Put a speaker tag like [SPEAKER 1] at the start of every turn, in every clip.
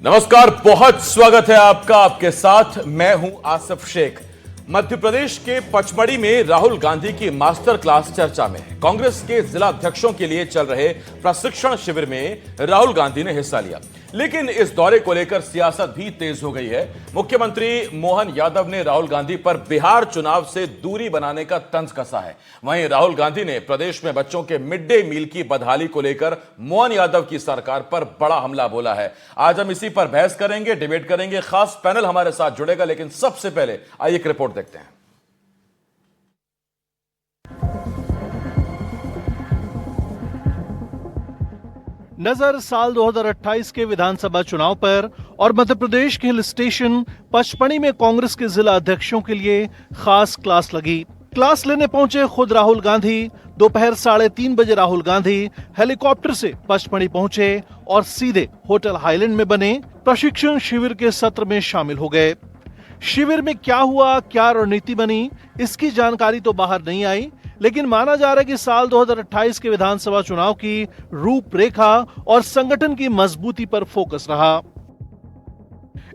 [SPEAKER 1] नमस्कार, बहुत स्वागत है आपका। आपके साथ मैं हूं आसिफ शेख। मध्य प्रदेश के पचमढ़ी में राहुल गांधी की मास्टर क्लास चर्चा में है। कांग्रेस के जिला अध्यक्षों के लिए चल रहे प्रशिक्षण शिविर में राहुल गांधी ने हिस्सा लिया, लेकिन इस दौरे को लेकर सियासत भी तेज हो गई है। मुख्यमंत्री मोहन यादव ने राहुल गांधी पर बिहार चुनाव से दूरी बनाने का तंज कसा है। वहीं राहुल गांधी ने प्रदेश में बच्चों के मिड डे मील की बदहाली को लेकर मोहन यादव की सरकार पर बड़ा हमला बोला है। आज हम इसी पर बहस करेंगे, डिबेट करेंगे। खास पैनल हमारे साथ जुड़ेगा, लेकिन सबसे पहले आइए एक रिपोर्ट देखते हैं।
[SPEAKER 2] नजर साल 2028 के विधानसभा चुनाव पर और मध्य प्रदेश के हिल स्टेशन पचमढ़ी में कांग्रेस के जिला अध्यक्षों के लिए खास क्लास लगी। क्लास लेने पहुंचे खुद राहुल गांधी। दोपहर 3:30 बजे राहुल गांधी हेलीकॉप्टर से पचमढ़ी पहुंचे और सीधे होटल हाईलैंड में बने प्रशिक्षण शिविर के सत्र में शामिल हो गए। शिविर में क्या हुआ, क्या रणनीति बनी, इसकी जानकारी तो बाहर नहीं आई, लेकिन माना जा रहा है कि साल 2028 के विधानसभा चुनाव की रूपरेखा और संगठन की मजबूती पर फोकस रहा।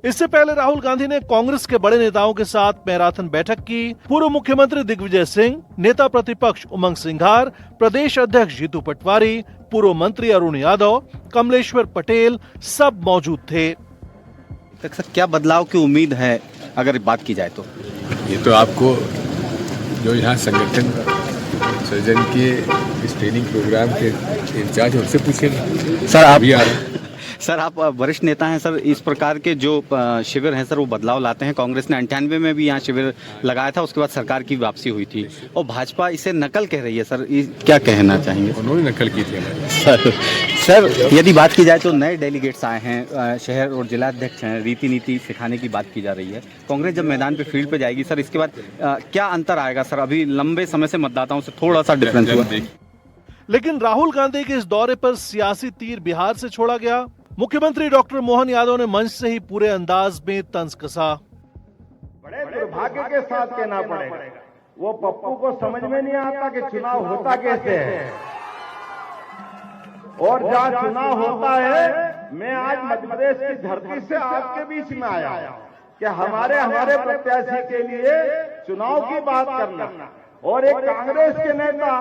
[SPEAKER 2] इससे पहले राहुल गांधी ने कांग्रेस के बड़े नेताओं के साथ मैराथन बैठक की। पूर्व मुख्यमंत्री दिग्विजय सिंह, नेता प्रतिपक्ष उमंग सिंघार, प्रदेश अध्यक्ष जीतू पटवारी, पूर्व मंत्री अरुण यादव, कमलेश्वर पटेल सब मौजूद थे।
[SPEAKER 3] सर, क्या बदलाव की उम्मीद है अगर बात की जाए तो?
[SPEAKER 4] ये तो आपको जो यहाँ संगठन सृजन के इस ट्रेनिंग प्रोग्राम के इंचार्ज उनसे पूछेंगे।
[SPEAKER 3] सर आप
[SPEAKER 4] भी आ रहे हैं।
[SPEAKER 3] सर आप वरिष्ठ नेता हैं सर, इस प्रकार के जो शिविर हैं सर वो बदलाव लाते हैं। कांग्रेस ने 98 में भी यहाँ शिविर लगाया था, उसके बाद सरकार की वापसी हुई थी और भाजपा इसे नकल कह रही है। सर क्या कहना चाहेंगे?
[SPEAKER 4] उन्होंने नकल की थी
[SPEAKER 3] सर यदि बात की जाए तो नए डेलीगेट्स आए हैं, शहर और जिला अध्यक्ष हैं, रीति नीति सिखाने की बात की जा रही है। कांग्रेस जब मैदान पे फील्ड पे जाएगी सर, इसके बाद क्या अंतर आएगा सर? अभी लंबे समय से मतदाताओं से थोड़ा सा डिफरेंस हुआ।
[SPEAKER 2] लेकिन राहुल गांधी के इस दौरे पर सियासी तीर बिहार से छोड़ा गया। मुख्यमंत्री डॉक्टर मोहन यादव ने मंच से ही पूरे अंदाज में तंज कसा।
[SPEAKER 5] बड़े दुर्भाग्य के साथ कहना पड़ेगा, वो पप्पू को समझ में नहीं आता कि चुनाव होता कैसे है और जहां चुनाव होता है। मैं आज मध्य प्रदेश की धरती से आपके बीच में आया कि हमारे प्रत्याशी के लिए चुनाव की बात करना। और एक कांग्रेस के नेता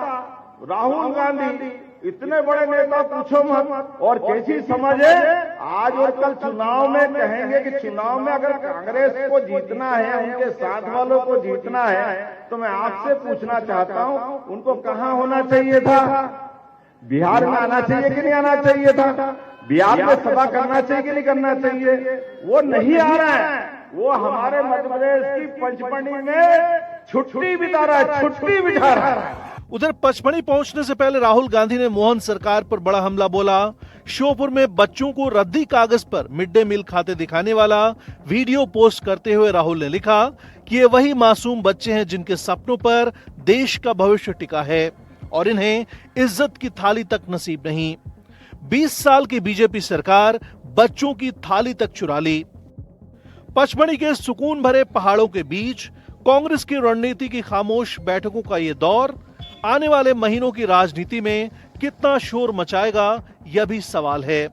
[SPEAKER 5] राहुल गांधी, इतने बड़े नेता पूछो मत, और कैसी समझ है। आज और कल चुनाव में कहेंगे कि चुनाव में अगर कांग्रेस को जीतना है, उनके साथ वालों को जीतना है, तो मैं आपसे पूछना चाहता हूं, उनको कहां होना चाहिए था? बिहार में आना चाहिए कि नहीं आना चाहिए था? बिहार में सभा करना चाहिए कि नहीं करना चाहिए? वो नहीं आ रहा है। वो हमारे मध्य प्रदेश की पचमढ़ी में छुट्टी बिता रहा है, छुट्टी बिठा रहा है।
[SPEAKER 2] उधर पचमढ़ी पहुंचने से पहले राहुल गांधी ने मोहन सरकार पर बड़ा हमला बोला। श्योपुर में बच्चों को रद्दी कागज पर मिड डे मील खाते दिखाने वाला वीडियो पोस्ट करते हुए राहुल ने लिखा कि ये वही मासूम बच्चे हैं जिनके सपनों पर देश का भविष्य टिका है और इन्हें इज्जत की थाली तक नसीब नहीं। 20 साल की बीजेपी सरकार बच्चों की थाली तक चुरा ली। पचमढ़ी के सुकून भरे पहाड़ों के बीच कांग्रेस की रणनीति की खामोश बैठकों का ये दौर आने वाले महीनों की राजनीति में कितना शोर मचाएगा, यह भी सवाल है।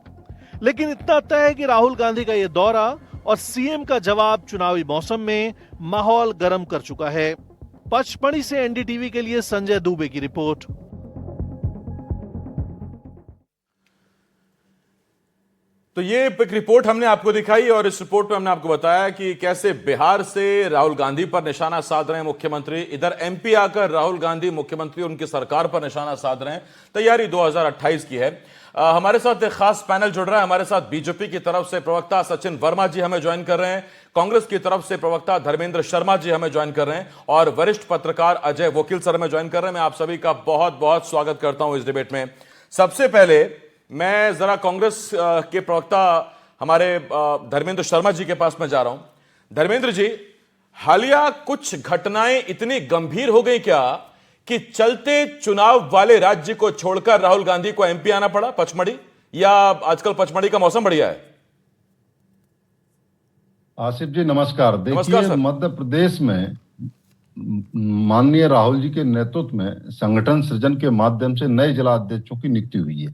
[SPEAKER 2] लेकिन इतना तय है कि राहुल गांधी का यह दौरा और सीएम का जवाब चुनावी मौसम में माहौल गर्म कर चुका है। पचमढ़ी से एनडीटीवी के लिए संजय दुबे की रिपोर्ट।
[SPEAKER 1] तो ये एक रिपोर्ट हमने आपको दिखाई और इस रिपोर्ट में हमने आपको बताया कि कैसे बिहार से राहुल गांधी पर निशाना साध रहे हैं मुख्यमंत्री। इधर एमपी आकर राहुल गांधी मुख्यमंत्री और उनकी सरकार पर निशाना साध रहे हैं। तैयारी 2028 की है। हमारे साथ एक खास पैनल जुड़ रहा है। हमारे साथ बीजेपी की तरफ से प्रवक्ता सचिन वर्मा जी हमें ज्वाइन कर रहे हैं, कांग्रेस की तरफ से प्रवक्ता धर्मेंद्र शर्मा जी हमें ज्वाइन कर रहे हैं और वरिष्ठ पत्रकार अजय वकील सर हमें ज्वाइन कर रहे हैं। मैं आप सभी का बहुत बहुत स्वागत करता हूं इस डिबेट में। सबसे पहले मैं जरा कांग्रेस के प्रवक्ता हमारे धर्मेंद्र शर्मा जी के पास में जा रहा हूं। धर्मेंद्र जी, हालिया कुछ घटनाएं इतनी गंभीर हो गई क्या कि चलते चुनाव वाले राज्य को छोड़कर राहुल गांधी को एमपी आना पड़ा पचमढ़ी, या आजकल पचमढ़ी का मौसम बढ़िया है?
[SPEAKER 6] आसिफ जी नमस्कार। देखिए, मध्य प्रदेश में माननीय राहुल जी के नेतृत्व में संगठन सृजन के माध्यम से नए जिला अध्यक्षों की नियुक्ति हुई है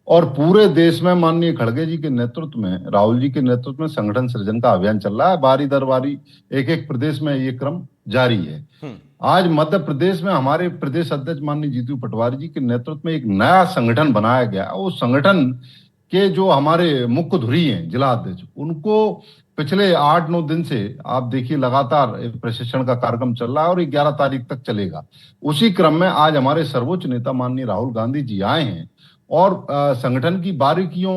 [SPEAKER 6] और पूरे देश में माननीय खड़गे जी के नेतृत्व में, राहुल जी के नेतृत्व में संगठन सृजन का अभियान चल रहा है। बारी दर बारी एक एक प्रदेश में ये क्रम जारी है। आज मध्य प्रदेश में हमारे प्रदेश अध्यक्ष माननीय जीतू पटवारी जी के नेतृत्व में एक नया संगठन बनाया गया। उस संगठन के जो हमारे मुख्य धुरी हैं जिला अध्यक्ष, उनको पिछले 8-9 दिन से आप देखिए लगातार प्रशिक्षण का कार्यक्रम चल रहा है और 11 तारीख तक चलेगा। उसी क्रम में आज हमारे सर्वोच्च नेता माननीय राहुल गांधी जी आए हैं और संगठन की बारीकियों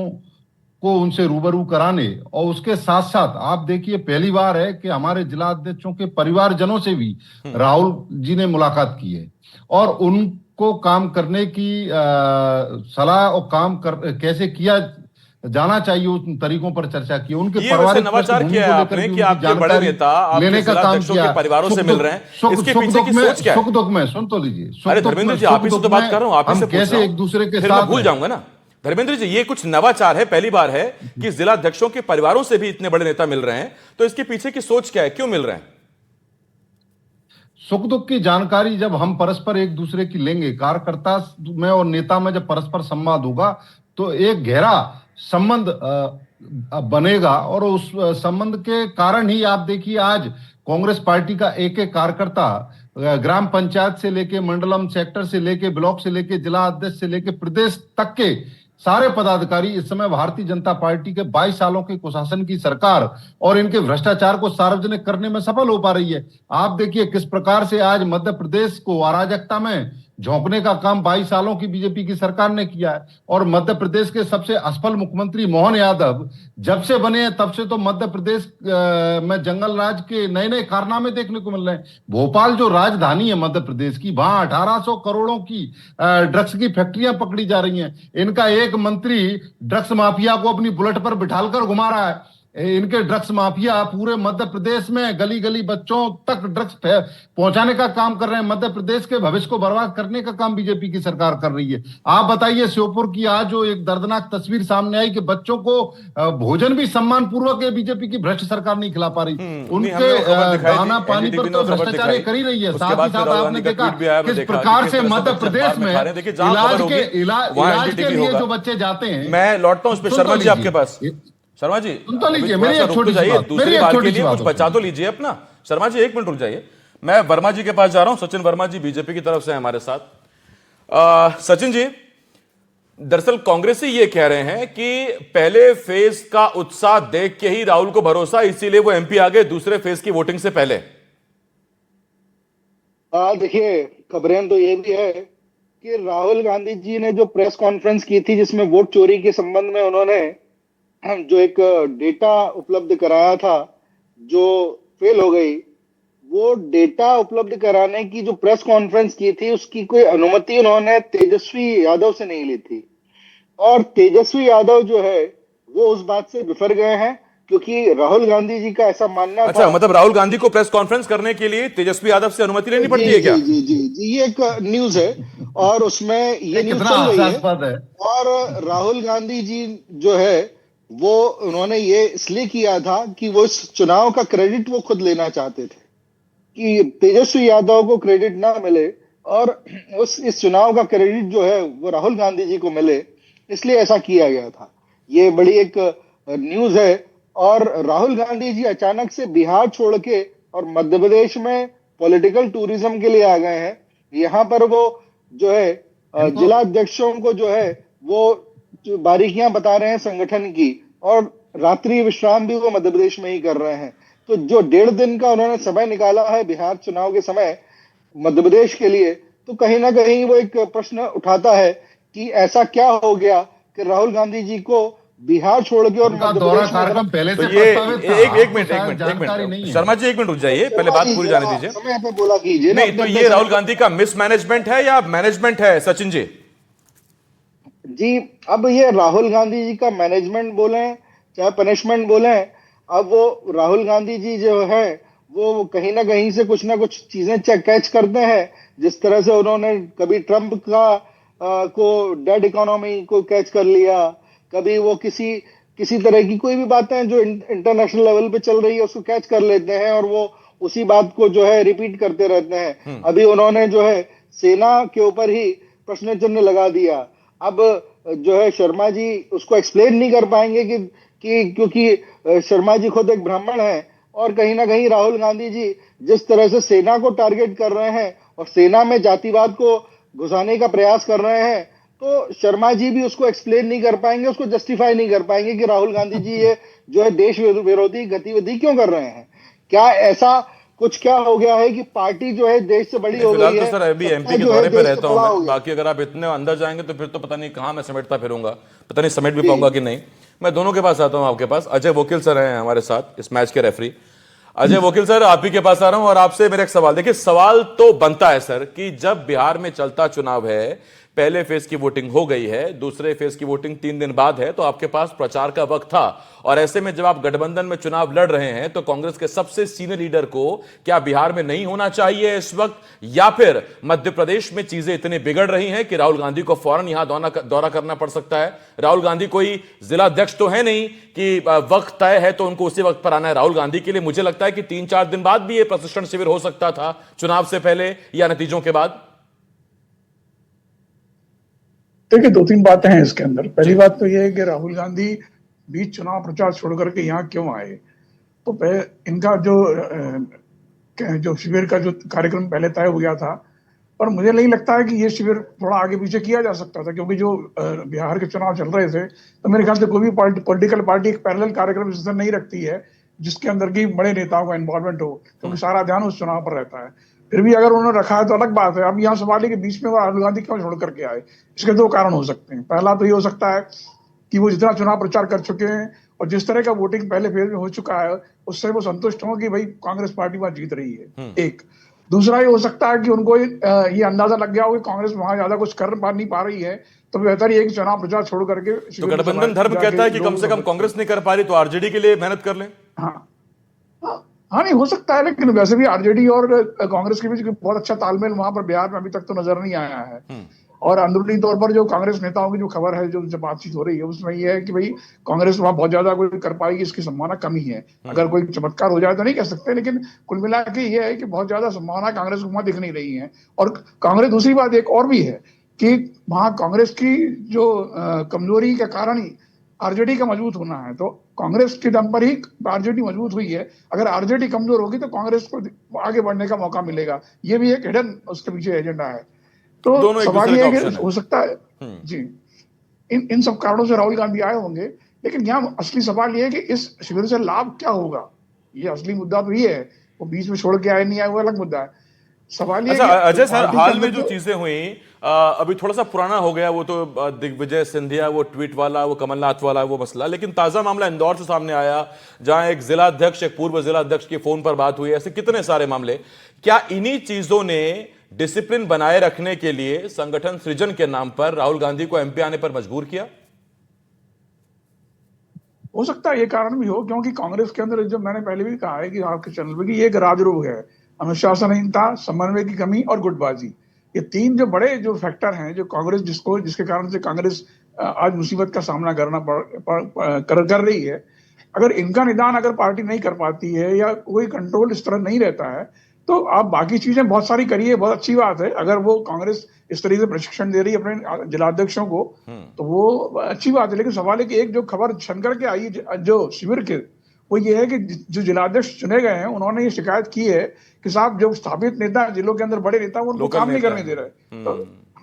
[SPEAKER 6] को उनसे रूबरू कराने, और उसके साथ साथ आप देखिए पहली बार है कि हमारे जिला अध्यक्षों के परिवारजनों से भी राहुल जी ने मुलाकात की है और उनको काम करने की सलाह और कैसे किया जाना चाहिए उन तरीकों पर चर्चा की। उनके
[SPEAKER 1] पारिवारिक नवाचार किया है आपने कि आपके बड़े नेता आपके जिलाध्यक्षों के परिवारों से मिल रहे हैं, इसके पीछे की सोच क्या है?
[SPEAKER 6] सुख दुख में सुन तो लीजिए।
[SPEAKER 1] अरे धर्मेंद्र जी, आप ही से तो बात कर रहा हूं, आप ही से
[SPEAKER 6] कैसे एक दूसरे के साथ
[SPEAKER 1] भूल जाऊंगा ना। धर्मेंद्र जी, ये कुछ नवाचार है, पहली बार है कि जिलाध्यक्षों के परिवारों से भी इतने बड़े नेता मिल रहे हैं, तो इसके पीछे की सोच क्या है, क्यों मिल रहे हैं?
[SPEAKER 6] सुख दुख की जानकारी जब हम परस्पर एक दूसरे की लेंगे, कार्यकर्ता में और नेता में जब परस्पर संवाद होगा तो एक गहरा संबंध बनेगा और उस संबंध के कारण ही आप देखिए आज कांग्रेस पार्टी का एक एक कार्यकर्ता ग्राम पंचायत से लेके मंडलम सेक्टर से लेके ब्लॉक से लेके जिला अध्यक्ष से लेके प्रदेश तक के सारे पदाधिकारी इस समय भारतीय जनता पार्टी के 22 सालों के कुशासन की सरकार और इनके भ्रष्टाचार को सार्वजनिक करने में सफल हो पा रही है। आप देखिए किस प्रकार से आज मध्य प्रदेश को अराजकता में झोंकने का काम 22 सालों की बीजेपी की सरकार ने किया है। और मध्य प्रदेश के सबसे असफल मुख्यमंत्री मोहन यादव जब से बने हैं तब से तो मध्य प्रदेश में जंगल राज के नए नए कारनामे देखने को मिल रहे हैं। भोपाल जो राजधानी है मध्य प्रदेश की, वहां 1800 करोड़ों की ड्रग्स की फैक्ट्रियां पकड़ी जा रही हैं। इनका एक मंत्री ड्रग्स माफिया को अपनी बुलेट पर बिठाकर घुमा रहा है। इनके ड्रग्स माफिया पूरे मध्य प्रदेश में गली गली बच्चों तक ड्रग्स पहुंचाने का काम कर रहे हैं। मध्य प्रदेश के भविष्य को बर्बाद करने का काम बीजेपी की सरकार कर रही है। आप बताइए, श्योपुर की आज जो एक दर्दनाक तस्वीर सामने आई कि बच्चों को भोजन भी सम्मान पूर्वक बीजेपी की भ्रष्ट सरकार नहीं खिला पा रही। उनके दाना पानी पर तो भ्रष्टाचार कर ही रही है। साथ ही साथ आपने देखा किस प्रकार से मध्य प्रदेश में इलाज के लिए जो बच्चे जाते हैं।
[SPEAKER 1] मैं लौटता हूं उस पर शर्मा जी आपके पास। शर्मा जी
[SPEAKER 6] तो लीजिए, मेरी एक छोटी
[SPEAKER 1] जाइए, दूसरी बार के लिए कुछ बचा तो लीजिए अपना। शर्मा जी 1 मिनट रुक जाइए, मैं वर्मा जी के पास जा रहा हूं। सचिन वर्मा जी बीजेपी की तरफ से हैं हमारे साथ। सचिन जी, दरअसल कांग्रेसी ये कह रहे हैं कि पहले फेज का उत्साह देख के ही राहुल को भरोसा, इसीलिए वो एमपी आ गए दूसरे फेज की वोटिंग से पहले।
[SPEAKER 7] देखिए, खबरें तो ये भी है कि राहुल गांधी जी ने जो प्रेस कॉन्फ्रेंस की थी जिसमें वोट चोरी के संबंध में उन्होंने जो एक डेटा उपलब्ध कराया था जो फेल हो गई, वो डेटा उपलब्ध कराने की जो प्रेस कॉन्फ्रेंस की थी उसकी कोई अनुमति उन्होंने तेजस्वी यादव से नहीं ली थी। और तेजस्वी यादव जो है वो उस बात से बिफर गए हैं क्योंकि राहुल गांधी जी का ऐसा मानना
[SPEAKER 1] था। मतलब राहुल गांधी को प्रेस कॉन्फ्रेंस करने के लिए तेजस्वी यादव से अनुमति लेनी पड़ती है क्या?
[SPEAKER 7] जी जी जी, ये एक न्यूज है और उसमें ये न्यूज चल रही है। और राहुल गांधी जी जो है वो उन्होंने ये इसलिए किया था कि वो इस चुनाव का क्रेडिट वो खुद लेना चाहते थे कि तेजस्वी यादव को क्रेडिट ना मिले और इस चुनाव का क्रेडिट जो है वो राहुल गांधी जी को मिले, इसलिए ऐसा किया गया था। ये बड़ी एक न्यूज है। और राहुल गांधी जी अचानक से बिहार छोड़ के और मध्य प्रदेश में पॉलिटिकल टूरिज्म के लिए आ गए हैं। यहाँ पर वो जो है जिला अध्यक्षों को जो है वो जो बारीकियां बता रहे हैं संगठन की, और रात्रि विश्राम भी वो मध्य प्रदेश में ही कर रहे हैं। तो जो 1.5 दिन का उन्होंने समय निकाला है बिहार चुनाव के समय मध्य प्रदेश के लिए, तो कहीं ना कहीं वो एक प्रश्न उठाता है कि ऐसा क्या हो गया कि राहुल गांधी जी को बिहार छोड़ के और मध्य प्रदेश में
[SPEAKER 6] पहले से
[SPEAKER 1] एक मिनट शर्मा जी 1 मिनट रुक जाइए, पहले बात पूरी जाने दीजिए।
[SPEAKER 7] समय पे बोला कीजिए।
[SPEAKER 1] नहीं तो ये राहुल गांधी का मिसमैनेजमेंट है या मैनेजमेंट है सचिन जी?
[SPEAKER 7] जी, अब ये राहुल गांधी जी का मैनेजमेंट बोले चाहे पनिशमेंट बोले, अब वो राहुल गांधी जी जो है वो कहीं ना कहीं से कुछ ना कुछ चीजें कैच करते हैं। जिस तरह से उन्होंने कभी ट्रंप का को डेड इकोनॉमी को कैच कर लिया, कभी वो किसी तरह की कोई भी बातें जो इंटरनेशनल लेवल पे चल रही है उसको कैच कर लेते हैं और वो उसी बात को जो है रिपीट करते रहते हैं। अभी उन्होंने जो है सेना के ऊपर ही प्रश्न चिन्ह लगा दिया। अब जो है शर्मा जी उसको एक्सप्लेन नहीं कर पाएंगे कि क्योंकि शर्मा जी खुद एक ब्राह्मण है, और कहीं ना कहीं राहुल गांधी जी जिस तरह से सेना को टारगेट कर रहे हैं और सेना में जातिवाद को घुसाने का प्रयास कर रहे हैं, तो शर्मा जी भी उसको एक्सप्लेन नहीं कर पाएंगे, उसको जस्टिफाई नहीं कर पाएंगे कि राहुल गांधी जी ये जो है देश विरोधी गतिविधि क्यों कर रहे हैं। क्या ऐसा कुछ क्या हो गया है कि पार्टी जो है देश से बड़ी हो गई है?
[SPEAKER 1] तो सर अभी एमपी के दौरे पे रहता हूं मैं, बाकी अगर आप इतने अंदर जाएंगे तो फिर तो पता नहीं कहां मैं समेटता फिरूंगा, पता नहीं समेट भी पाऊंगा कि नहीं। मैं दोनों के पास आता हूं, आपके पास अजय वकील सर हैं हमारे साथ इस मैच के रेफरी। अजय वकील सर, आप ही के पास आ रहा हूं और आपसे मेरा एक सवाल। देखिए, सवाल तो बनता है सर कि जब बिहार में चलता चुनाव है, पहले फेज की वोटिंग हो गई है, दूसरे फेज की वोटिंग 3 दिन बाद है, तो आपके पास प्रचार का वक्त था, और ऐसे में जब आप गठबंधन में चुनाव लड़ रहे हैं तो कांग्रेस के सबसे सीनियर लीडर को क्या बिहार में नहीं होना चाहिए इस वक्त, या फिर मध्य प्रदेश में चीजें इतनी बिगड़ रही हैं कि राहुल गांधी को फौरन यहां दौरा करना पड़ सकता है? राहुल गांधी कोई जिला अध्यक्ष तो है नहीं कि वक्त तय है तो उनको उसी वक्त पर आना है। राहुल गांधी के लिए मुझे लगता है कि 3-4 दिन बाद भी यह प्रशिक्षण शिविर हो सकता था, चुनाव से पहले या नतीजों के बाद।
[SPEAKER 8] देखिए, 2-3 बातें हैं इसके अंदर। पहली बात तो यह है कि राहुल गांधी बीच चुनाव प्रचार छोड़ करके यहाँ क्यों आए। तो इनका जो शिविर का जो कार्यक्रम पहले तय हो गया था, पर मुझे नहीं लगता है कि ये शिविर थोड़ा आगे पीछे किया जा सकता था, क्योंकि जो बिहार के चुनाव चल रहे थे तो मेरे ख्याल से कोई भी पॉलिटिकल पार्टी एक पैरेलल कार्यक्रम इस तरह नहीं रखती है जिसके अंदर की बड़े नेताओं का इन्वॉल्वमेंट हो, क्योंकि सारा ध्यान उस चुनाव पर रहता है। फिर भी अगर उन्होंने रखा है तो अलग बात है। अब यहाँ सवाल है कि बीच में वो राहुल गांधी क्यों छोड़ करके आए। इसके 2 कारण हो सकते हैं। पहला तो ये हो सकता है कि वो जितना चुनाव प्रचार कर चुके हैं और जिस तरह का वोटिंग पहले फेज में हो चुका है उससे वो संतुष्ट हो कि भाई कांग्रेस पार्टी वहां जीत रही है, एक। दूसरा ये हो सकता है कि उनको ये अंदाजा लग गया हो कि कांग्रेस वहां ज्यादा कुछ कर नहीं पा रही है, तो बेहतर ये कि चुनाव प्रचार छोड़ करके।
[SPEAKER 1] तो गठबंधन धर्म कहता है कि कम से कम कांग्रेस नहीं कर पा रही तो आरजेडी के लिए मेहनत कर लें।
[SPEAKER 8] हाँ, नहीं हो सकता है, लेकिन वैसे भी आरजेडी और कांग्रेस के बीच बहुत अच्छा तालमेल वहां पर बिहार में अभी तक तो नजर नहीं आया है। और अंदरूनी तौर पर जो कांग्रेस नेताओं की जो खबर है, जो बातचीत हो रही है, उसमें ये है कि भाई कांग्रेस वहां बहुत ज्यादा कोई कर पाएगी इसकी संभावना कम ही है। अगर कोई चमत्कार हो जाए तो नहीं कह सकते, लेकिन कुल मिला के ये है कि बहुत ज्यादा संभावना कांग्रेस को वहां दिख नहीं रही है। और कांग्रेस, दूसरी बात एक और भी है कि वहां कांग्रेस की जो कमजोरी के कारण ही आरजेडी का मजबूत होना है, तो कांग्रेस के दम पर ही आरजेडी मजबूत हुई है। अगर आरजेडी कमजोर होगी तो कांग्रेस को आगे बढ़ने का मौका मिलेगा। ये भी एक हिडन उसके पीछे एजेंडा है। तो सवाल ये है कि हो सकता है जी इन सब कारणों से राहुल गांधी आए होंगे, लेकिन यहाँ असली सवाल ये है कि इस शिविर से लाभ क्या होगा। ये असली मुद्दा तो ये है, वो बीच में छोड़ के आए नहीं आए वो अलग मुद्दा है। सवाल ये
[SPEAKER 1] अजय सर, हाल में जो चीजें हुई, अभी थोड़ा सा पुराना हो गया वो तो दिग्विजय सिंधिया, वो ट्वीट वाला, वो कमलनाथ वाला वो मसला, लेकिन ताजा मामला इंदौर से सामने आया जहां एक जिला अध्यक्ष, एक पूर्व जिला अध्यक्ष की फोन पर बात हुई। ऐसे कितने सारे मामले। क्या इन्हीं चीजों ने डिसिप्लिन बनाए रखने के लिए संगठन सृजन के नाम पर राहुल गांधी को एमपी आने पर मजबूर किया?
[SPEAKER 8] हो सकता है ये कारण भी हो, क्योंकि कांग्रेस के अंदर जो मैंने पहले भी कहा है कि आपके चैनल पे कि ये एक राजरोग है, अनुशासनहीनता, समन्वय की कमी और गुटबाजी। ये 3 जो बड़े जो फैक्टर हैं जो कांग्रेस जिसके कारण से कांग्रेस आज मुसीबत का सामना कर रही है। अगर इनका निदान अगर पार्टी नहीं कर पाती है या कोई कंट्रोल इस तरह नहीं रहता है, तो आप बाकी चीजें बहुत सारी करिए, बहुत अच्छी बात है। अगर वो कांग्रेस इस तरीके से प्रशिक्षण दे रही है अपने जिलाध्यक्षों को तो वो अच्छी बात है। लेकिन सवाल है कि एक जो खबर छन करके आई जो शिविर के, वो ये है कि जो जिलाध्यक्ष चुने गए हैं उन्होंने ये शिकायत की है कि साहब जो स्थापित नेता जिलों के अंदर बड़े नेता वो उनको काम नहीं करने दे रहे। तो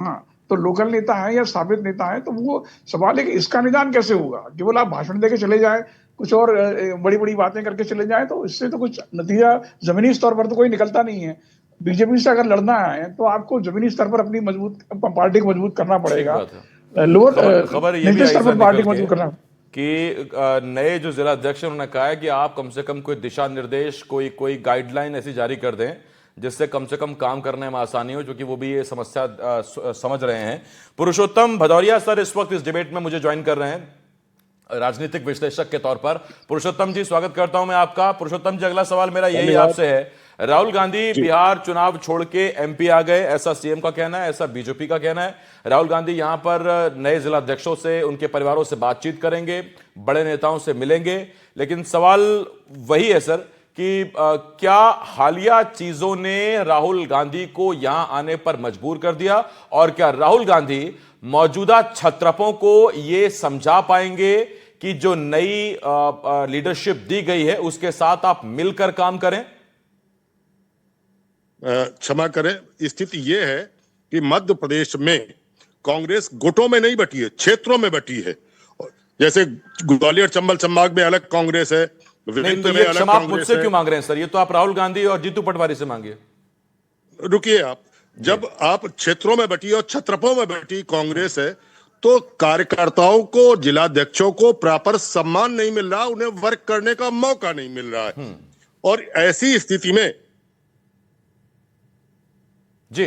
[SPEAKER 8] हाँ, तो लोकल नेता है या स्थापित नेता है, तो वो सवाल है कि इसका निदान कैसे होगा। केवल आप भाषण देके चले जाए, कुछ और बड़ी बड़ी बातें करके चले जाए, तो इससे तो कुछ नतीजा जमीनी स्तर पर तो कोई निकलता नहीं है। बीजेपी से अगर लड़ना है तो आपको जमीनी स्तर पर अपनी पार्टी को मजबूत करना पड़ेगा। लोअर
[SPEAKER 1] खबर ये भी
[SPEAKER 8] स्तर पर पार्टी को मजबूत करना
[SPEAKER 1] कि नए जो जिला अध्यक्ष उन्होंने कहा है कि आप कम से कम कोई दिशा निर्देश, कोई गाइडलाइन ऐसी जारी कर दें जिससे कम से कम काम करने में आसानी हो, क्योंकि वो भी ये समस्या समझ रहे हैं। पुरुषोत्तम भदौरिया सर इस वक्त इस डिबेट में मुझे ज्वाइन कर रहे हैं राजनीतिक विश्लेषक के तौर पर। पुरुषोत्तम जी, स्वागत करता हूं मैं आपका। पुरुषोत्तम जी, अगला सवाल मेरा यही आपसे है। राहुल गांधी बिहार चुनाव छोड़ के एमपी आ गए, ऐसा सीएम का कहना है, ऐसा बीजेपी का कहना है। राहुल गांधी यहां पर नए जिला अध्यक्षों से, उनके परिवारों से बातचीत करेंगे, बड़े नेताओं से मिलेंगे, लेकिन सवाल वही है सर कि क्या हालिया चीजों ने राहुल गांधी को यहां आने पर मजबूर कर दिया, और क्या राहुल गांधी मौजूदा छत्रपों को यह समझा पाएंगे कि जो नई लीडरशिप दी गई है उसके साथ आप मिलकर काम करें?
[SPEAKER 9] क्षमा करें, स्थिति यह है कि मध्य प्रदेश में कांग्रेस गुटों में नहीं बटी है, क्षेत्रों में बटी है। जैसे ग्वालियर चंबल संभाग में अलग कांग्रेस है,
[SPEAKER 1] नहीं, तो ये क्षमा आप मुझसे क्यों मांग रहे हैं सर? ये तो आप राहुल गांधी और जीतू पटवारी से मांगिए।
[SPEAKER 9] रुकिए आप, जब आप क्षेत्रों में बटी और छत्रपों में बटी कांग्रेस है तो कार्यकर्ताओं को, जिलाध्यक्षों को प्रॉपर सम्मान नहीं मिल रहा, उन्हें वर्क करने का मौका नहीं मिल रहा है। और ऐसी स्थिति में
[SPEAKER 1] जी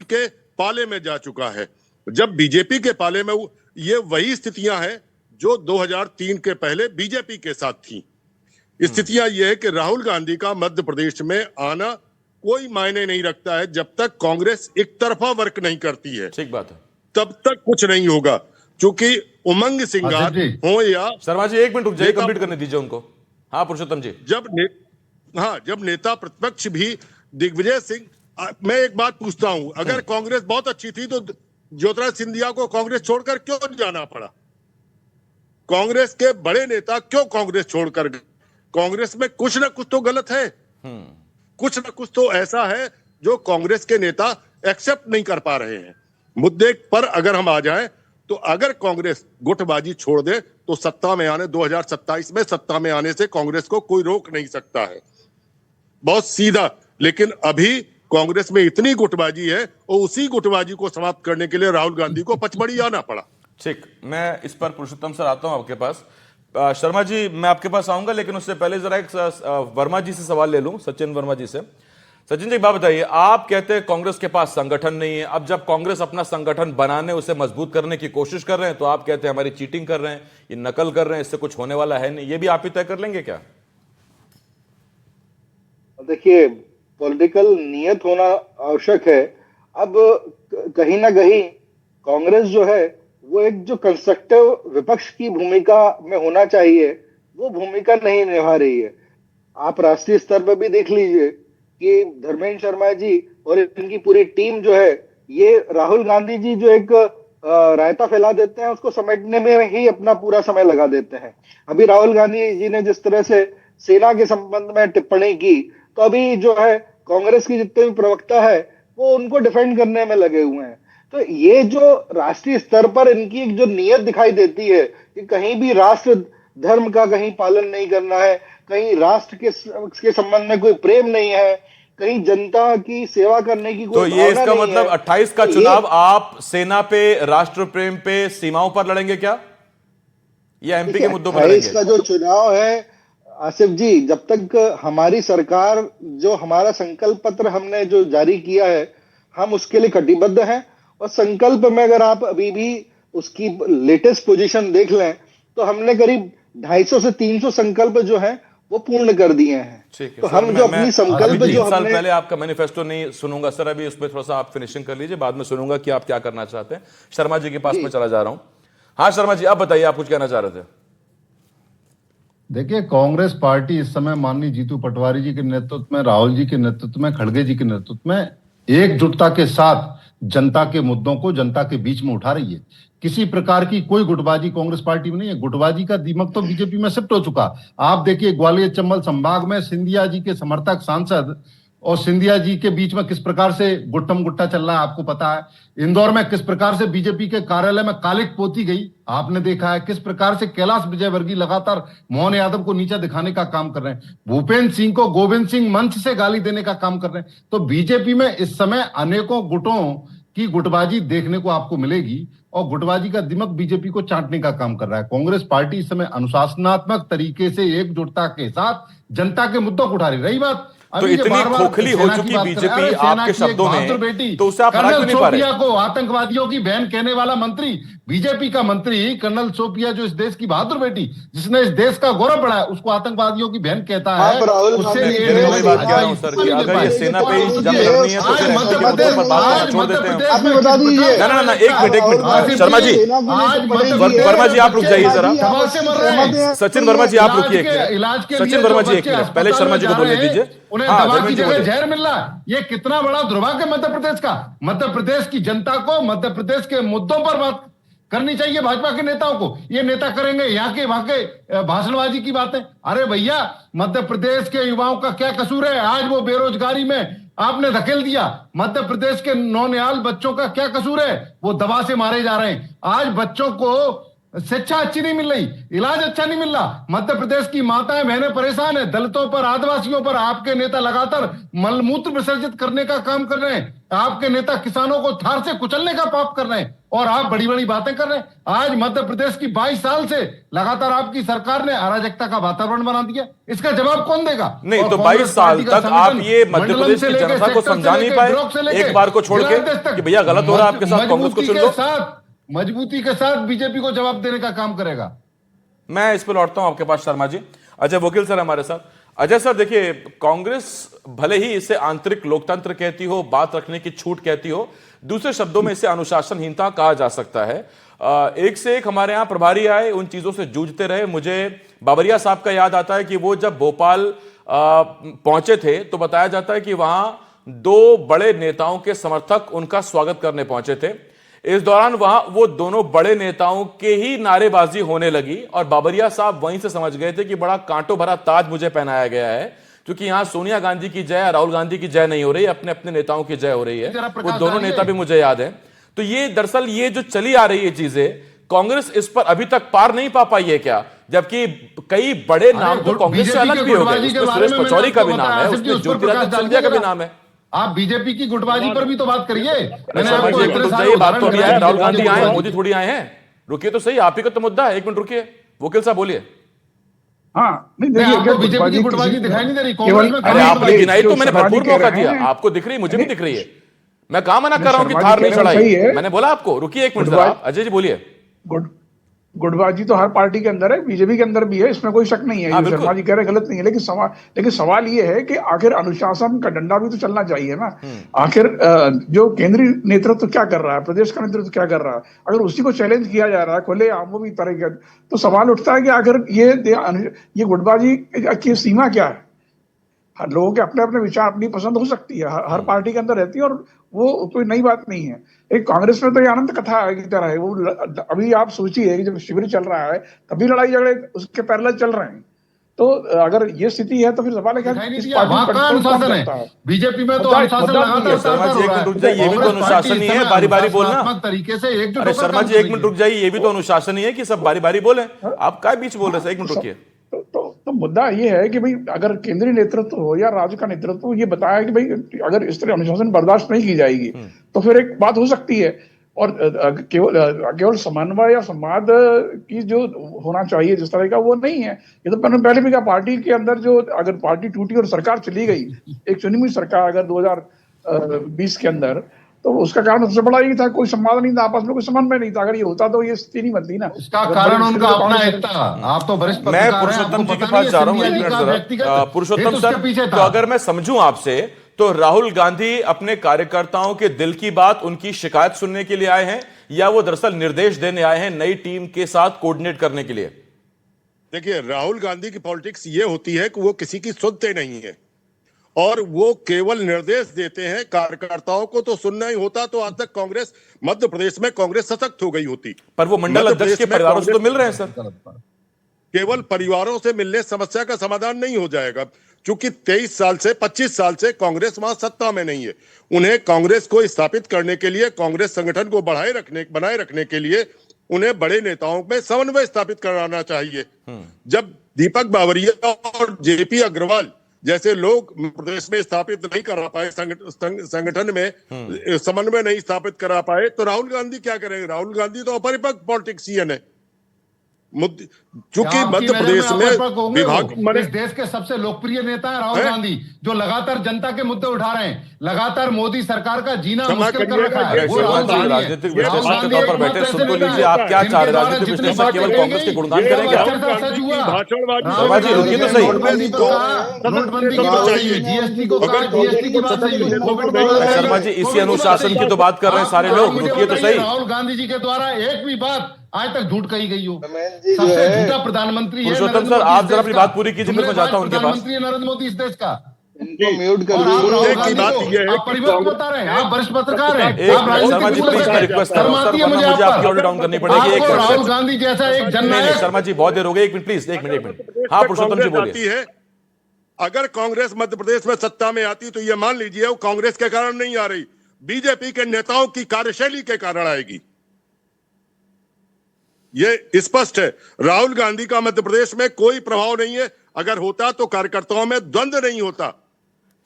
[SPEAKER 9] के पाले में जा चुका है। जब बीजेपी के पाले में, ये वही स्थितियां हैं जो 2003 के पहले बीजेपी के साथ थी। स्थितियां यह है कि राहुल गांधी का मध्य प्रदेश में आना कोई मायने नहीं रखता है। जब तक कांग्रेस एक तरफा वर्क नहीं करती है, ठीक बात है, तब तक कुछ नहीं होगा। क्योंकि उमंग सिंगार हो या
[SPEAKER 1] शर्मा जी, एक मिनट रुक जाइए, कंप्लीट करने दीजिए उनको। हाँ पुरुषोत्तम जी।
[SPEAKER 9] जब नेता प्रतिपक्ष भी दिग्विजय सिंह, मैं एक बात पूछता हूं, अगर कांग्रेस बहुत अच्छी थी तो ज्योतिरादित्य सिंधिया को कांग्रेस छोड़कर क्यों जाना पड़ा? कांग्रेस के बड़े नेता क्यों कांग्रेस छोड़कर गए? कांग्रेस में कुछ ना कुछ तो गलत है, कुछ ना कुछ तो ऐसा है जो कांग्रेस के नेता एक्सेप्ट नहीं कर पा रहे हैं। मुद्दे पर अगर हम आ जाएं तो अगर कांग्रेस गुटबाजी छोड़ दे तो सत्ता में आने 2027 में सत्ता में आने से कांग्रेस को कोई रोक नहीं सकता है। बहुत सीधा। लेकिन अभी कांग्रेस में इतनी गुटबाजी है और उसी गुटबाजी को समाप्त करने के लिए राहुल गांधी को पचमढ़ी आना पड़ा।
[SPEAKER 1] ठीक, मैं इस पर पुरुषोत्तम सर आता हूं आपके पास। शर्मा जी, मैं आपके पास आऊंगा, लेकिन उससे पहले जरा एक वर्मा जी से सवाल ले लूं, सचिन वर्मा जी से। सचिन जी, एक बात बताइए, आप कहते हैं कांग्रेस के पास संगठन नहीं है। अब जब कांग्रेस अपना संगठन बनाने, उसे मजबूत करने की कोशिश कर रहे हैं, तो आप कहते हैं हमारी चीटिंग कर रहे हैं, ये नकल कर रहे हैं, इससे कुछ होने वाला है नहीं। ये भी आप ही तय कर लेंगे क्या?
[SPEAKER 7] देखिए, पॉलिटिकल नियत होना आवश्यक है। अब कहीं ना कहीं कांग्रेस जो है वो एक जो कंस्ट्रक्टिव विपक्ष की भूमिका में होना चाहिए, वो भूमिका नहीं निभा रही है। आप राष्ट्रीय स्तर पर भी देख लीजिए कि धर्मेंद्र शर्मा जी और इनकी पूरी टीम जो है, ये राहुल गांधी जी जो एक रायता फैला देते हैं, उसको समेटने में ही अपना पूरा समय लगा देते हैं। अभी राहुल गांधी जी ने जिस तरह से सेना के संबंध में टिप्पणी की, तो अभी जो है कांग्रेस की जितने भी प्रवक्ता है वो उनको डिफेंड करने में लगे हुए हैं। तो ये जो राष्ट्रीय स्तर पर इनकी एक जो नीयत दिखाई देती है कि कहीं भी राष्ट्र धर्म का कहीं पालन नहीं करना है, कहीं राष्ट्र के संबंध में कोई प्रेम नहीं है, कहीं जनता की सेवा करने की कोई
[SPEAKER 1] तो ये इसका मतलब 28 का चुनाव आप सेना पे, राष्ट्र प्रेम पे, सीमाओं पर लड़ेंगे क्या, या एमपी के मुद्दों पर लड़ेंगे?
[SPEAKER 7] इसका जो चुनाव है आसिफ जी, जब तक हमारी सरकार, जो हमारा संकल्प पत्र हमने जो जारी किया है, हम उसके लिए कटिबद्ध हैं। और संकल्प में अगर आप अभी भी उसकी लेटेस्ट पोजीशन देख लें तो हमने करीब 250 से 300 संकल्प जो हैं वो पूर्ण कर दिए हैं। तो हम जो अपनी संकल्प जो
[SPEAKER 1] साल पहले आपका मैनिफेस्टो नहीं सुनूंगा सर, अभी उसमें थोड़ा सा आप फिनिशिंग कर लीजिए, बाद में सुनूंगा कि आप क्या करना चाहते हैं। शर्मा जी के पास में चला जा रहा हूं। हाँ शर्मा जी, आप बताइए, आप कुछ कहना चाह रहे थे।
[SPEAKER 6] देखिए, कांग्रेस पार्टी इस समय माननीय जीतू पटवारी जी के नेतृत्व में, राहुल जी के नेतृत्व में, खड़गे जी के नेतृत्व में एकजुटता के साथ जनता के मुद्दों को जनता के बीच में उठा रही है। किसी प्रकार की कोई गुटबाजी कांग्रेस पार्टी में नहीं है। गुटबाजी का दिमाग तो बीजेपी में शिफ्ट हो चुका। आप देखिए, ग्वालियर चंबल संभाग में सिंधिया जी के समर्थक सांसद और सिंधिया जी के बीच में किस प्रकार से गुट्टम गुट्टा चल रहा है, आपको पता है। इंदौर में किस प्रकार से बीजेपी के कार्यालय में कालिक पोती गई, आपने देखा है। किस प्रकार से कैलाश विजयवर्गीय लगातार मोहन यादव को नीचा दिखाने का काम कर रहे हैं, भूपेंद्र सिंह को गोविंद सिंह मंच से गाली देने का काम कर रहे हैं। तो बीजेपी में इस समय अनेकों गुटों की गुटबाजी देखने को आपको मिलेगी और गुटबाजी का दिमाग बीजेपी को चाटने का काम कर रहा है। कांग्रेस पार्टी इस समय अनुशासनात्मक तरीके से एकजुटता के साथ जनता के मुद्दों को उठा रही। बात
[SPEAKER 1] तो इतनी खोखली हो चुकी बीजेपी आपके शब्दों में, तो उससे आप हरा क्यों नहीं पा रहे?
[SPEAKER 6] को आतंकवादियों की बहन कहने वाला मंत्री, बीजेपी का मंत्री कर्नल सोपिया, जो इस देश की बहादुर बेटी, जिसने इस देश का गौरव बढ़ाया, उसको आतंकवादियों की बहन कहता है।
[SPEAKER 7] उससे
[SPEAKER 1] वही बात कह रहा हूं सर कि अगर ये सेना पे जंग लड़नी है तो फिर
[SPEAKER 6] मध्य प्रदेश
[SPEAKER 1] छोड़ देते हैं।
[SPEAKER 7] आप भी बता दीजिए।
[SPEAKER 1] ना एक मिनट शर्मा जी, वर्मा जी आप रुक जाइए जरा। सचिन वर्मा जी आप रुकिए, सचिन वर्मा जी एक मिनट, पहले शर्मा जी को बोलने दीजिए।
[SPEAKER 6] उन्हें दवा की जगह जहर मिल रहा है। ये कितना बड़ा दुर्भाग्य मध्य प्रदेश का। मध्य प्रदेश की जनता को मध्य प्रदेश के मुद्दों पर बात करनी चाहिए भाजपा के नेताओं को। ये नेता करेंगे यहाँ के वहां के भाषणबाजी की बातें। अरे भैया, मध्य प्रदेश के युवाओं का क्या कसूर है? आज वो बेरोजगारी में आपने धकेल दिया। मध्य प्रदेश के नौनिहाल बच्चों का क्या कसूर है? वो दवा से मारे जा रहे हैं। आज बच्चों को शिक्षा अच्छी नहीं मिल रही, इलाज अच्छा नहीं मिल रहा। मध्य प्रदेश की माताएं बहनें परेशान है। दलितों पर, आदिवासियों पर आपके नेता लगातार मलमूत्र विसर्जित करने का काम कर रहे हैं। आपके नेता किसानों को थार से कुचलने का पाप कर रहे हैं और आप बड़ी बड़ी बातें कर रहे हैं। आज मध्य प्रदेश की 22 साल से लगातार आपकी सरकार ने अराजकता का वातावरण बना दिया। इसका जवाब कौन देगा?
[SPEAKER 1] नहीं तो 22 साल तक आप ये मध्य प्रदेश की जनता को समझा नहीं पाए, एक बार को छोड़ के कि भैया गलत हो रहा है आपके साथ, कांग्रेस को चुन लो।
[SPEAKER 6] मजबूती के साथ बीजेपी को जवाब देने का काम करेगा।
[SPEAKER 1] मैं इस पर लौटता हूं आपके पास शर्मा जी। अजय वकील सर हमारे साथ। अजय सर देखिए, कांग्रेस भले ही इसे आंतरिक लोकतंत्र कहती हो, बात रखने की छूट कहती हो, दूसरे शब्दों में इसे अनुशासनहीनता कहा जा सकता है। एक से एक हमारे यहां प्रभारी आए, उन चीजों से जूझते रहे। मुझे बाबरिया साहब का याद आता है कि वो जब भोपाल पहुंचे थे तो बताया जाता है कि वहां 2 बड़े नेताओं के समर्थक उनका स्वागत करने पहुंचे थे। इस दौरान वहां वो दोनों बड़े नेताओं के ही नारेबाजी होने लगी और बाबरिया साहब वहीं से समझ गए थे कि बड़ा कांटों भरा ताज मुझे पहनाया गया है, क्योंकि यहां सोनिया गांधी की जय, राहुल गांधी की जय नहीं हो रही, अपने अपने नेताओं की जय हो रही है। वो दोनों नेता भी मुझे याद है। तो ये दरअसल ये जो चली आ रही है चीजें, कांग्रेस इस पर अभी तक पार नहीं पा पाई है क्या? जबकि कई बड़े नाम तो कांग्रेस से अलग भी हो गए। उसमें सुरेश पचौरी का भी नाम है, उसमें ज्योतिरादित्य सिंधिया का भी नाम है।
[SPEAKER 6] आप बीजेपी की गुटबाजी पर भी तो बात करिए।
[SPEAKER 1] बात तो अभी आया, राहुल गांधी आए, मोदी थोड़ी आए हैं। रुकिए तो सही, आप ही का तो मुद्दा है। एक मिनट रुकिए, वकील साहब बोलिए।
[SPEAKER 8] हाँ, नहीं देखिए,
[SPEAKER 6] बीजेपी की गुटबाजी दिखाई नहीं दे रही।
[SPEAKER 1] अरे आपने गिनाई तो मैंने भरपूर मौका दिया, आपको दिख रही, मुझे भी दिख रही है। मैं कहां मना कर रहा हूं कि थार नहीं चढ़ाई, मैंने बोला आपको। रुकिए एक मिनट, अजय जी बोलिए।
[SPEAKER 8] गुटबाजी तो हर पार्टी के अंदर है, बीजेपी के अंदर भी है, इसमें कोई शक नहीं है। जो शर्मा जी कह रहे गलत नहीं है, लेकिन सवाल ये है कि आखिर अनुशासन का डंडा भी तो चलना चाहिए ना। आखिर जो केंद्रीय नेतृत्व क्या कर रहा है, प्रदेश का नेतृत्व क्या कर रहा है, अगर उसी को चैलेंज किया जा रहा है खुले आम वो भी तरह के, तो सवाल उठता है कि आखिर ये गुटबाजी की सीमा क्या है। हर लोगों के अपने अपने विचार, अपनी पसंद हो सकती है, हर पार्टी के अंदर रहती है, और वो कोई नई बात नहीं है। एक कांग्रेस में तो ये अनंत कथा की तरह है। वो अभी आप सोचिए कि जब शिविर चल रहा है तभी लड़ाई झगड़े उसके पैरेलल चल रहे हैं। तो अगर ये स्थिति है तो फिर सवाल है क्या
[SPEAKER 6] अनुशासन है? बीजेपी में तो अनुशासन लगातार,
[SPEAKER 1] ये भी तो अनुशासन ही है, बारी बारी बोलना
[SPEAKER 6] तरीके से एक।
[SPEAKER 1] अरे शर्मा जी एक मिनट रुक जाइए, ये भी तो अनुशासन ही है कि सब बारी बारी बोले। आप क्या बीच बोल रहे थे? एक मिनट रुकिए।
[SPEAKER 8] तो मुद्दा ये है कि भाई अगर केंद्रीय नेतृत्व हो या राज्य का नेतृत्व ये बताया कि भाई अगर इस तरह अनुशासन बर्दाश्त नहीं की जाएगी तो फिर एक बात हो सकती है। और केवल समन्वय या संवाद की जो होना चाहिए जिस तरह का, वो नहीं है। ये तो मैंने पहले भी कहा, पार्टी के अंदर जो अगर पार्टी टूटी और सरकार चली गई, एक चुनी हुई सरकार अगर 2020 के अंदर, तो उसका कारण सबसे बड़ा ये था, कोई संवाद नहीं था, आपस में कोई समन्वय नहीं था। अगर ये होता तो ये स्थिति नहीं बनती ना।
[SPEAKER 6] इसका कारण उनका अपना एक था। आप तो वरिष्ठ
[SPEAKER 1] मैं पुरुषोत्तम जी के पास जा रहा हूँ। पुरुषोत्तम सर, तो अगर मैं समझूं आपसे तो राहुल गांधी अपने कार्यकर्ताओं के दिल की बात, उनकी शिकायत सुनने के लिए आए हैं, या वो दरअसल निर्देश देने आए हैं नई टीम के साथ कोऑर्डिनेट करने के लिए?
[SPEAKER 9] देखिए, राहुल गांधी की पॉलिटिक्स ये होती है कि वो किसी की सुनते नहीं है और वो केवल निर्देश देते हैं। कार्यकर्ताओं को तो सुनना ही होता तो आज तक कांग्रेस, मध्य प्रदेश में कांग्रेस सशक्त हो गई होती।
[SPEAKER 1] पर वो मंडल अध्यक्ष के परिवारों से तो मिल रहे हैं सर।
[SPEAKER 9] केवल परिवारों से मिलने समस्या का समाधान नहीं हो जाएगा, क्योंकि 23 साल से 25 साल से कांग्रेस वहां सत्ता में नहीं है। उन्हें कांग्रेस को स्थापित करने के लिए, कांग्रेस संगठन को बनाए रखने के लिए उन्हें बड़े नेताओं में समन्वय स्थापित कराना चाहिए। जब दीपक बावरिया और जेपी अग्रवाल जैसे लोग प्रदेश में स्थापित नहीं करा पाए, संगठन में समन्वय नहीं स्थापित करा पाए, तो राहुल गांधी क्या करेंगे? राहुल गांधी तो अपरिपक्व पॉलिटिशियन है। चूंकि मध्य प्रदेश में विभाग
[SPEAKER 6] इस देश के सबसे लोकप्रिय नेता है राहुल गांधी, जो लगातार जनता के मुद्दे उठा रहे हैं, लगातार मोदी सरकार का जीना मुश्किल कर रखा है। वो राहुल गांधी
[SPEAKER 1] राजनीतिक विश्लेषक के तौर पर बैठे, सुन तो लीजिए, आप क्या चाह रहे हैं? राजनीतिक विश्लेषक केवल कांग्रेस के गुणगान करेंगे? शर्मा जी रुकिए तो सही।
[SPEAKER 6] नोटबंदी की बात सही हुई, जीएसटी को कहा, जीएसटी की बात सही हुई, कोविड में
[SPEAKER 1] शर्मा जी इसी अनुशासन की तो बात कर रहे हैं सारे लोग, रुकिए तो सही।
[SPEAKER 6] राहुल गांधी जी के द्वारा एक भी बात आज तक झूठ कही गई हो। सबसे झूठा प्रधानमंत्री है
[SPEAKER 1] पुरुषोत्तम सर, आप जरा अपनी बात पूरी कीजिए, मैं जाता हूं उनके पास।
[SPEAKER 6] प्रधानमंत्री नरेंद्र मोदी इस देश का।
[SPEAKER 7] इनको म्यूट कर
[SPEAKER 6] दीजिए। आप परिवर्तन बता रहे हैं, आप वरिष्ठ पत्रकार हैं।
[SPEAKER 1] शर्मा जी प्लीज मैं रिक्वेस्ट कर रहा हूं सर, वरना मुझे आपकी ऑडियो डाउन करनी पड़ेगी। एक
[SPEAKER 6] राहुल गांधी जैसा एक जननायक।
[SPEAKER 1] शर्मा जी बहुत देर हो गई, एक मिनट प्लीज, एक मिनट। हाँ पुरुषोत्तम जी बोलिए।
[SPEAKER 9] अगर कांग्रेस मध्य प्रदेश में सत्ता में आती तो ये मान लीजिए वो कांग्रेस के कारण नहीं आ रही, बीजेपी के नेताओं की कार्यशैली के कारण आएगी। ये स्पष्ट है। राहुल गांधी का मध्य प्रदेश में कोई प्रभाव नहीं है, अगर होता तो कार्यकर्ताओं में द्वंद्व नहीं होता।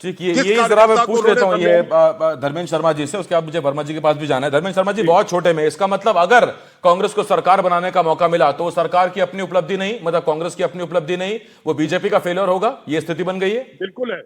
[SPEAKER 1] ठीक है, ये जरा मैं पूछ लेता हूं ये धर्मेंद्र शर्मा जी से, उसके बाद मुझे वर्मा जी के पास भी जाना है। धर्मेंद्र शर्मा जी बहुत छोटे में, इसका मतलब अगर कांग्रेस को सरकार बनाने का मौका मिला तो वो सरकार की अपनी उपलब्धि नहीं, मतलब कांग्रेस की अपनी उपलब्धि नहीं, वो बीजेपी का फेलियर होगा, ये स्थिति बन गई है।
[SPEAKER 9] बिल्कुल है।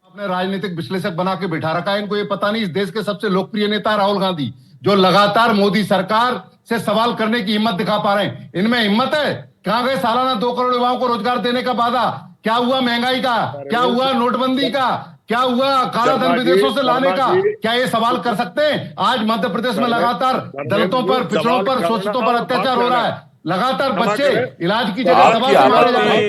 [SPEAKER 6] आपने राजनीतिक विश्लेषक बना के बिठा रखा है, इनको ये पता नहीं इस देश के सबसे लोकप्रिय नेता राहुल गांधी, जो लगातार मोदी सरकार से सवाल करने की हिम्मत दिखा पा रहे हैं। इनमें हिम्मत है? कहां गए सालाना 2 करोड़ युवाओं को रोजगार देने का वादा? क्या हुआ महंगाई का? क्या हुआ नोटबंदी का? क्या हुआ काला धन विदेशों से लाने का? क्या ये सवाल कर सकते हैं? आज मध्य प्रदेश में लगातार दलितों पर, पिछड़ों पर, शोषितों पर अत्याचार हो रहा है। लगातार बच्चे इलाज की जगह सवाल मारे जा रहे हैं।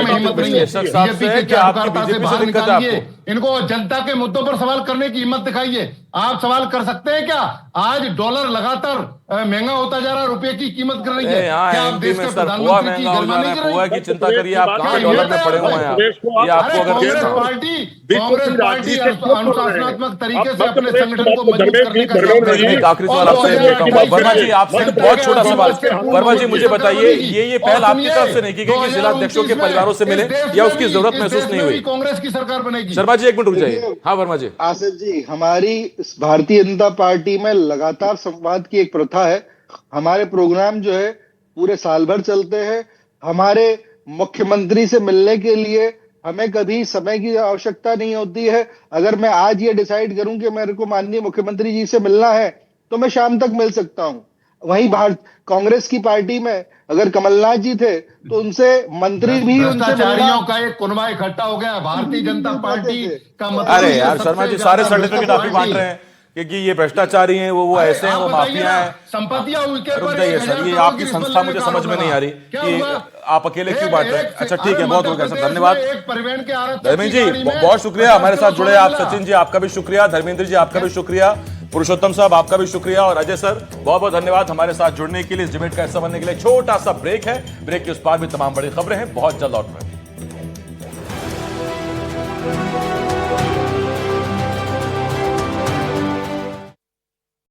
[SPEAKER 6] हिम्मत नहीं है बीजेपी के कार्यकर्ता से बाहर निकालिए, इनको जनता के मुद्दों पर सवाल करने की हिम्मत दिखाइए। आप सवाल कर सकते हैं क्या? आज डॉलर लगातार महंगा होता जा रहा है, रुपए की कीमत कर रही है। क्या आप देश के प्रधानमंत्री की गरिमा नहीं कर रही?
[SPEAKER 1] की चिंता करिए, आप कहां डॉलर में पड़े हुए हैं? ये आपको अगर
[SPEAKER 6] कांग्रेस पार्टी अनुशासनात्मक तरीके से अपने संगठन को मजबूत करने का
[SPEAKER 1] एक आखिरी सवाल आपसे, वर्मा जी आपसे बहुत छोटा सवाल। वर्मा जी मुझे बताइए, ये पहल आपकी तरफ से नहीं की गई कि जिला अध्यक्षों के परिवारों से मिले, या उसकी जरूरत महसूस नहीं हुई?
[SPEAKER 6] कांग्रेस की सरकार बनेगी।
[SPEAKER 1] शर्मा जी एक मिनट रुक जाइए। हाँ वर्मा जी।
[SPEAKER 7] आसिफ जी, हमारी भारतीय जनता पार्टी में लगातार संवाद की एक प्रथा है। हमारे प्रोग्राम जो है पूरे साल भर चलते हैं। हमारे मुख्यमंत्री से मिलने के लिए हमें कभी समय की आवश्यकता नहीं होती है। अगर मैं आज ये डिसाइड करूं कि मेरे को माननीय मुख्यमंत्री जी से मिलना है तो मैं शाम तक मिल सकता हूं। वहीं कांग्रेस की पार्टी में अगर कमलनाथ जी थे तो उनसे मंत्री भी
[SPEAKER 6] भ्रष्टाचारियों का एक कुनबा इकट्ठा हो गया भारतीय जनता पार्टी का। मतलब
[SPEAKER 1] अरे यार शर्मा जी सारे सर्टिफिकेट आप ही बांट रहे हैं कि ये भ्रष्टाचारी हैं, वो ऐसे हैं, वो माफिया हैं।
[SPEAKER 6] संपत्तियां
[SPEAKER 1] रुक जाइए सर, ये आपकी संस्था मुझे समझ में नहीं आ रही कि आप अकेले क्यों बांट रहे हैं। अच्छा ठीक है, बहुत हो गया सर, धन्यवाद धर्मेंद्र जी, बहुत शुक्रिया हमारे साथ जुड़े आप। सचिन जी आपका भी शुक्रिया, धर्मेंद्र जी आपका भी शुक्रिया, पुरुषोत्तम साहब आपका भी शुक्रिया, और अजय सर बहुत बहुत धन्यवाद हमारे साथ जुड़ने के लिए। इस डिबेट का हिस्सा बनने के लिए। छोटा सा ब्रेक है, ब्रेक के उस पार भी तमाम बड़ी खबरें हैं, बहुत जल्द लौट रहे हैं।